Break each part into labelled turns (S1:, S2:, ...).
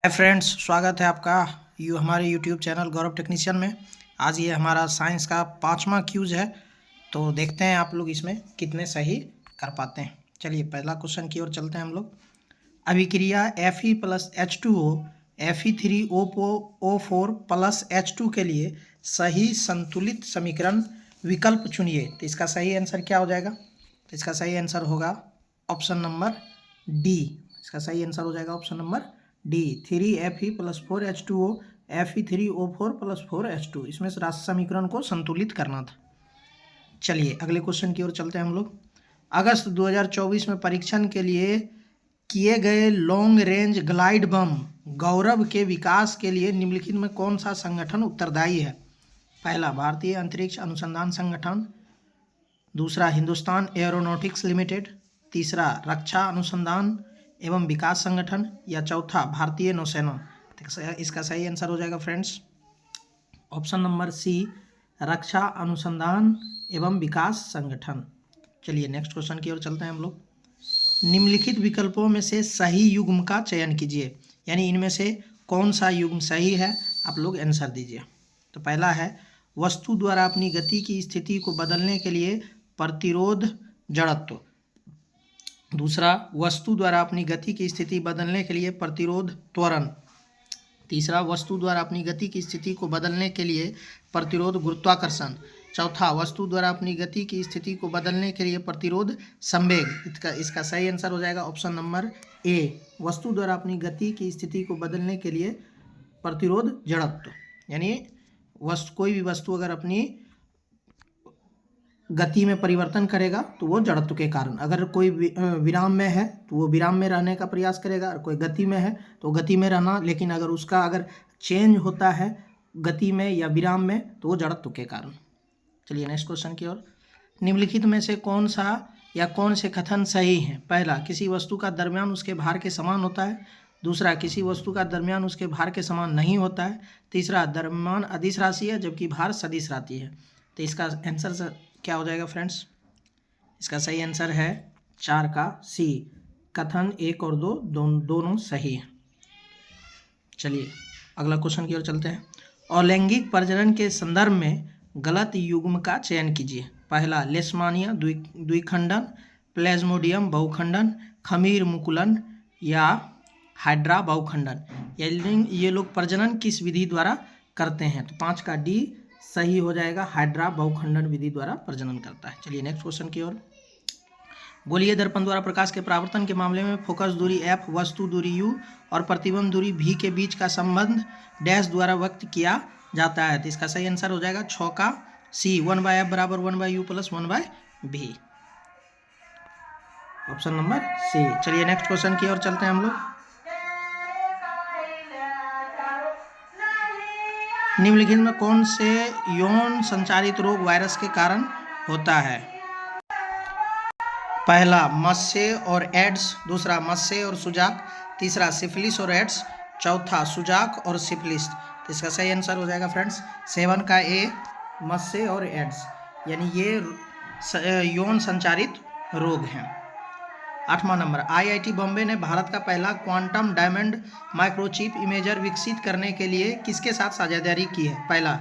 S1: Hi friends, स्वागत है आपका हमारे यूट्यूब चैनल गौरव टेक्नीशियन में। आज ये हमारा साइंस का 5वां क्यूज है, तो देखते हैं आप लोग इसमें कितने सही कर पाते हैं। चलिए पहला क्वेश्चन की ओर चलते हैं हम लोग। अभिक्रिया Fe plus H2O Fe3O4 plus H2 के लिए सही संतुलित समीकरण विकल्प चुनिए। तो इसका सही आंसर क्या हो जाएगा? तो इसका सही आंसर होगा ऑप्शन नंबर डी। इसका सही आंसर हो जाएगा option number D, 3Fe plus 4H2O Fe3O4 plus 4H2। इसमें से राशि समीकरण को संतुलित करना था। चलिए अगले क्वेश्चन की ओर चलते हैं हम लोग। अगस्त 2024 में परीक्षण के लिए किए गए लॉन्ग रेंज ग्लाइड बम गौरव के विकास के लिए निम्नलिखित में कौन सा संगठन उत्तरदायी है? पहला, भारतीय अंतरिक्ष अनुसंधान संगठन। दूसरा, हिंदुस्तान एरोनॉटिक्स लिमिटेड। तीसरा, रक्षा अनुसंधान एवं विकास संगठन। या चौथा, भारतीय नौसेना। इसका सही आंसर हो जाएगा फ्रेंड्स ऑप्शन नंबर सी, रक्षा अनुसंधान एवं विकास संगठन। चलिए नेक्स्ट क्वेश्चन की ओर चलते हैं हम लोग। निम्नलिखित विकल्पों में से सही युग्म का चयन कीजिए, यानी इनमें से कौन सा युग्म सही है, आप लोग आंसर दीजिए। तो पहला है, वस्तु द्वारा अपनी गति की स्थिति को बदलने के लिए प्रतिरोध जड़त्व। दूसरा, वस्तु द्वारा अपनी गति की स्थिति बदलने के लिए प्रतिरोध त्वरण। तीसरा, वस्तु द्वारा अपनी गति की स्थिति को बदलने के लिए प्रतिरोध गुरुत्वाकर्षण। चौथा, वस्तु द्वारा अपनी गति की स्थिति को बदलने के लिए प्रतिरोध संवेग। इसका सही आंसर हो जाएगा ऑप्शन नंबर ए, वस्तु द्वारा अपनी गति की स्थिति को बदलने के लिए प्रतिरोध जड़त्व। यानी कोई भी वस्तु अगर अपनी गति में परिवर्तन करेगा तो वो जड़त्व के कारण। अगर कोई विराम में है तो वो विराम में रहने का प्रयास करेगा, और कोई गति में है तो गति में रहना, लेकिन अगर उसका अगर चेंज होता है गति में या विराम में तो वो जड़त्व के कारण। चलिए नेक्स्ट क्वेश्चन की ओर। निम्नलिखित में से कौन सा या कौन से कथन सही हैं? पहला, किसी वस्तु का द्रव्यमान उसके भार के समान होता है। दूसरा, किसी वस्तु का द्रव्यमान उसके भार के समान नहीं होता है। तीसरा, द्रव्यमान अदिश राशि है जबकि भार सदिश राशि है। तो इसका आंसर क्या हो जाएगा फ्रेंड्स? इसका सही आंसर है 4 का सी, कथन 1 और 2 दोनों सही हैं। चलिए अगला क्वेश्चन की ओर चलते हैं। अलैंगिक प्रजनन के संदर्भ में गलत युग्म का चयन कीजिए। पहला, लेशमानिया द्विखंडन, प्लेज्मोडियम बहुखंडन, खमीर मुकुलन या हाइड्रा बहुखंडन। ये लोग प्रजनन किस विधि द्वारा करते हैं? तो 5 का डी सही हो जाएगा, हाइड्रा बहुखंडन विधि द्वारा प्रजनन करता है। चलिए नेक्स्ट क्वेश्चन की ओर। गोलीय दर्पण द्वारा प्रकाश के परावर्तन के मामले में फोकस दूरी f, वस्तु दूरी u और प्रतिबिंब दूरी v के बीच का संबंध डैश द्वारा व्यक्त किया जाता है। तो इसका सही आंसर हो जाएगा 6 का सी, 1/f बराबर 1/u plus 1/v, option number C. चलिए नेक्स्ट क्वेश्चन की ओर चलते हैं हम लोग। निम्नलिखित में कौन से यौन संचारित रोग वायरस के कारण होता है? पहला, मत्स्य और एड्स। दूसरा, मत्स्य और सुजाक। तीसरा, सिफिलिस और एड्स। चौथा, सुजाक और सिफिलिस। तो इसका सही आंसर हो जाएगा फ्रेंड्स 7 का ए, मत्स्य और एड्स, यानी ये यौन संचारित रोग हैं। 8वां नंबर, IIT बॉम्बे ने भारत का पहला क्वांटम डायमंड माइक्रोचिप इमेजर विकसित करने के लिए किसके साथ साझेदारी की है? पहला,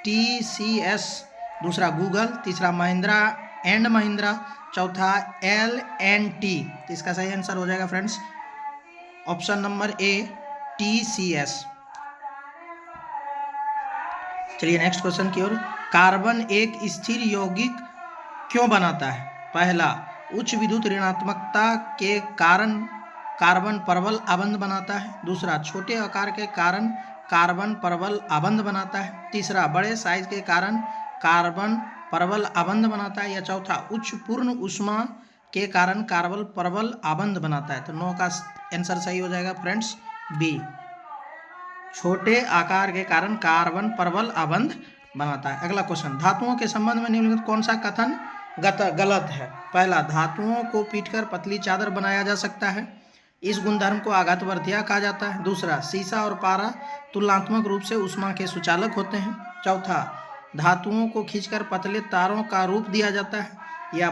S1: TCS। दूसरा, गूगल। तीसरा, महिंद्रा एंड महिंद्रा। चौथा, L&T। तो इसका सही आंसर हो जाएगा friends option number A, TCS। चलिए नेक्स्ट क्वेश्चन की ओर। कार्बन एक स्थिर यौगिक क्यों बनाता है? पहला, उच्च विद्युत ऋणात्मकता के कारण कार्बन प्रबल आबंध बनाता है। दूसरा, छोटे आकार के कारण कार्बन प्रबल आबंध बनाता है। तीसरा, बड़े साइज के कारण कार्बन प्रबल आबंध बनाता है। या चौथा, उच्च पूर्ण ऊष्मा के कारण कार्बन प्रबल आबंध बनाता है। तो 9 का आंसर सही हो जाएगा फ्रेंड्स बी, छोटे आकार के कारण कार्बन प्रबल आबंध बनाता है। अगला क्वेश्चन, धातुओं के संबंध में निम्नलिखित कौन सा कथन गलत है? पहला, धातुओं को पीटकर पतली चादर बनाया जा सकता है, इस गुणधर्म को आघातवर्धिया कहा जाता है। दूसरा, सीसा और पारा तुलनात्मक रूप से ऊष्मा के सुचालक होते हैं। चौथा, धातुओं को खींचकर पतले तारों का रूप दिया जाता है। या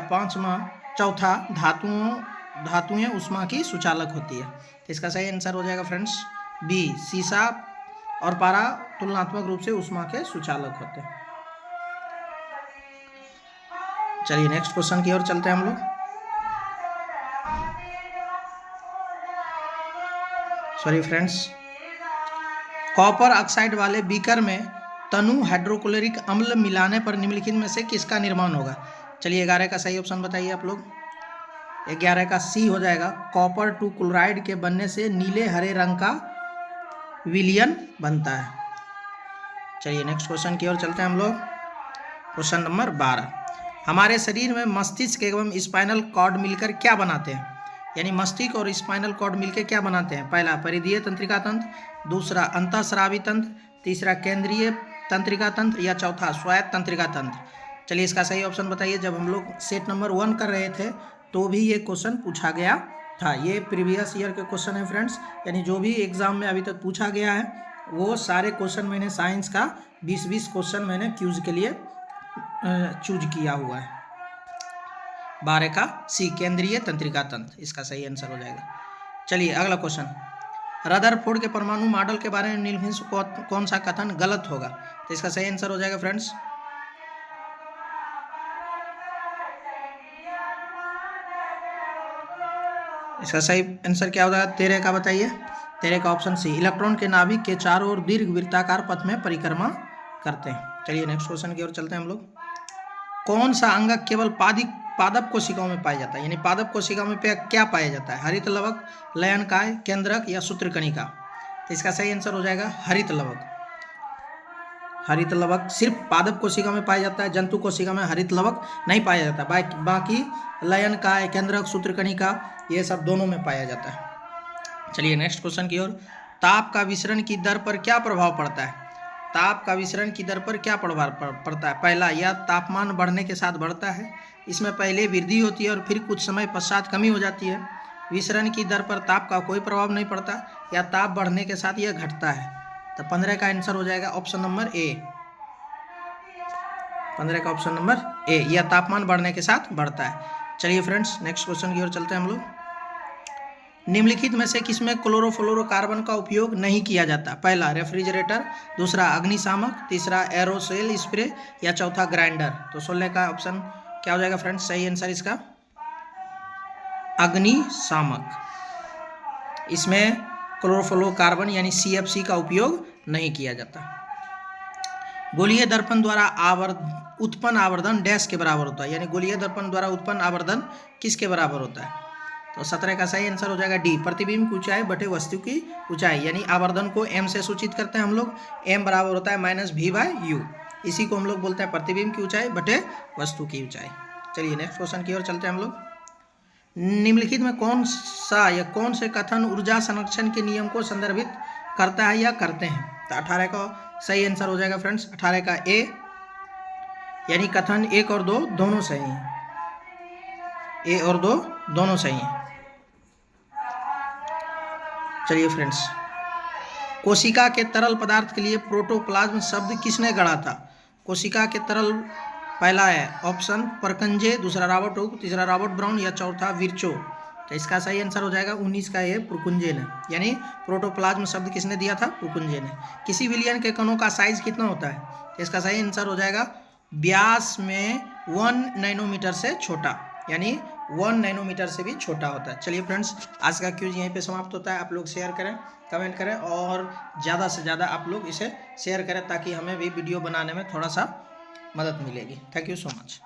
S1: चौथा, धातुएं ऊष्मा की सुचालक होती है। तो इसका सही आंसर हो जाएगा फ्रेंड्स बी सीसा और पारा तुलनात्मक रूप से ऊष्मा के सुचालक होते हैं। चलिए नेक्स्ट क्वेश्चन की ओर चलते हैं हम लोग। सॉरी फ्रेंड्स, कॉपर ऑक्साइड वाले बीकर में तनु हाइड्रोक्लोरिक अम्ल मिलाने पर निम्नलिखित में से किसका निर्माण होगा? चलिए 11 का सही ऑप्शन बताइए आप लोग। 11 का सी हो जाएगा। कॉपर टू क्लोराइड के बनने से नीले हरे रंग का विलयन बनता है। चलिए नेक्स्ट क्वेश्चन की ओर चलते हैं हम लोग। क्वेश्चन नंबर 12, हमारे शरीर में मस्तिष्क एवं स्पाइनल कॉर्ड मिलकर क्या बनाते हैं? यानी मस्तिष्क और स्पाइनल कॉर्ड मिलकर क्या बनाते हैं? पहला परिधीय तंत्रिका तंत्र, दूसरा अंतःस्रावी तंत्र, तीसरा केंद्रीय तंत्रिका तंत्र या चौथा स्वायत्त तंत्रिका तंत्र। चलिए इसका सही ऑप्शन बताइए। जब हम लोग सेट नंबर 1 कर रहे थे तो भी ये क्वेश्चन पूछा गया था। ये प्रीवियस ईयर के क्वेश्चन है फ्रेंड्स, यानी जो भी एग्जाम में अभी तक पूछा गया है वो सारे क्वेश्चन मैंने साइंस का 20-20 क्वेश्चन मैंने क्यूज के लिए चूज किया हुआ है। 12 का सी केंद्रीय तंत्रिका तंत्र इसका सही आंसर हो जाएगा। चलिए अगला क्वेश्चन, रदरफोर्ड के परमाणु मॉडल के बारे में निम्नलिखित से कौन सा कथन गलत होगा? तो इसका सही आंसर हो जाएगा फ्रेंड्स, इसका सही आंसर क्या होगा? 13 का बताइए। 13 का ऑप्शन सी, इलेक्ट्रॉन के नाभिक के चारों ओर दीर्घ वृत्ताकार पथ में परिक्रमा करते हैं। चलिए नेक्स्ट क्वेश्चन की ओर चलते हैं हम लोग। कौन सा अंगक केवल पादप कोशिकाओं में पाया जाता है? यानी पादप कोशिकाओं में क्या पाया जाता है? हरित लवक, लयनकाय, केंद्रक या सूत्रकणिका? तो इसका सही आंसर हो जाएगा हरित लवक। हरित लवक सिर्फ पादप कोशिका में पाया जाता है, जंतु कोशिका में हरित लवक नहीं पाया जाता। बाकी लयनकाय, केंद्रक, सूत्रकणिका ये सब दोनों में पाया जाता है। चलिए नेक्स्ट क्वेश्चन की ओर। ताप का विसरण की दर पर क्या प्रभाव पड़ता है? ताप का विसरण की दर पर क्या प्रभाव पड़ता है? पहला, यह तापमान बढ़ने के साथ बढ़ता है। इसमें पहले वृद्धि होती है और फिर कुछ समय पश्चात कमी हो जाती है। विसरण की दर पर ताप का कोई प्रभाव नहीं पड़ता या ताप बढ़ने के साथ यह घटता है। तो 15 का आंसर हो जाएगा ऑप्शन नंबर ए। 15 का ऑप्शन नंबर ए, यह तापमान बढ़ने के साथ बढ़ता है। चलिए फ्रेंड्स नेक्स्ट क्वेश्चन की ओर चलते हैं हम लोग। निम्नलिखित में से किसमें क्लोरोफ्लोरोकार्बन का उपयोग नहीं किया जाता? पहला रेफ्रिजरेटर, दूसरा अग्निशामक, तीसरा एरोसोल स्प्रे या चौथा ग्राइंडर। तो 16 का ऑप्शन क्या हो जाएगा फ्रेंड्स? सही आंसर इसका अग्निशामक। इसमें क्लोरोफ्लोरोकार्बन यानी CFC का उपयोग नहीं किया जाता। गोलीय दर्पण द्वारा उत्पन्न आवर्धन डैश के बराबर होता है, यानी गोलीय दर्पण द्वारा उत्पन्न आवर्धन किसके बराबर होता है? तो 17 का सही आंसर हो जाएगा डी, प्रतिबिंब की ऊंचाई बटे वस्तु की ऊंचाई। यानी आवर्धन को m से सूचित करते हैं हम लोग। m बराबर होता है -v/u। इसी को हम लोग बोलते हैं प्रतिबिंब की ऊंचाई बटे वस्तु की ऊंचाई। चलिए नेक्स्ट क्वेश्चन की ओर चलते हैं हम लोग। निम्नलिखित में कौन से कथन ऊर्जा संरक्षण के नियम को संदर्भित करता है या करते हैं? तो 18 का सही आंसर हो जाएगा फ्रेंड्स, 18 का ए, यानी कथन 1 और 2 दोनों सही हैं। ए और 2 दोनों सही हैं। चलिए फ्रेंड्स, कोशिका के तरल पदार्थ के लिए प्रोटोप्लाज्म शब्द किसने गढ़ा था? कोशिका के तरल, पहला है ऑप्शन परकंजे, दूसरा रॉबर्ट हुक, तीसरा रॉबर्ट ब्राउन या चौथा विर्चो। तो इसका सही आंसर हो जाएगा 19 का ये पुरकुंजे ने। यानी प्रोटोप्लाज्म शब्द किसने दिया था? पुरकुंजे ने। किसी विलयन के कणों का साइज कितना होता है? तो इसका सही आंसर हो जाएगा व्यास में 1 नैनोमीटर से छोटा, यानी 1 नैनोमीटर से भी छोटा होता है। चलिए फ्रेंड्स, आज का क्यूज यहीं पे समाप्त होता है। आप लोग शेयर करें, कमेंट करें और ज़्यादा से ज़्यादा आप लोग इसे शेयर करें ताकि हमें भी वीडियो बनाने में थोड़ा सा मदद मिलेगी। Thank you so much.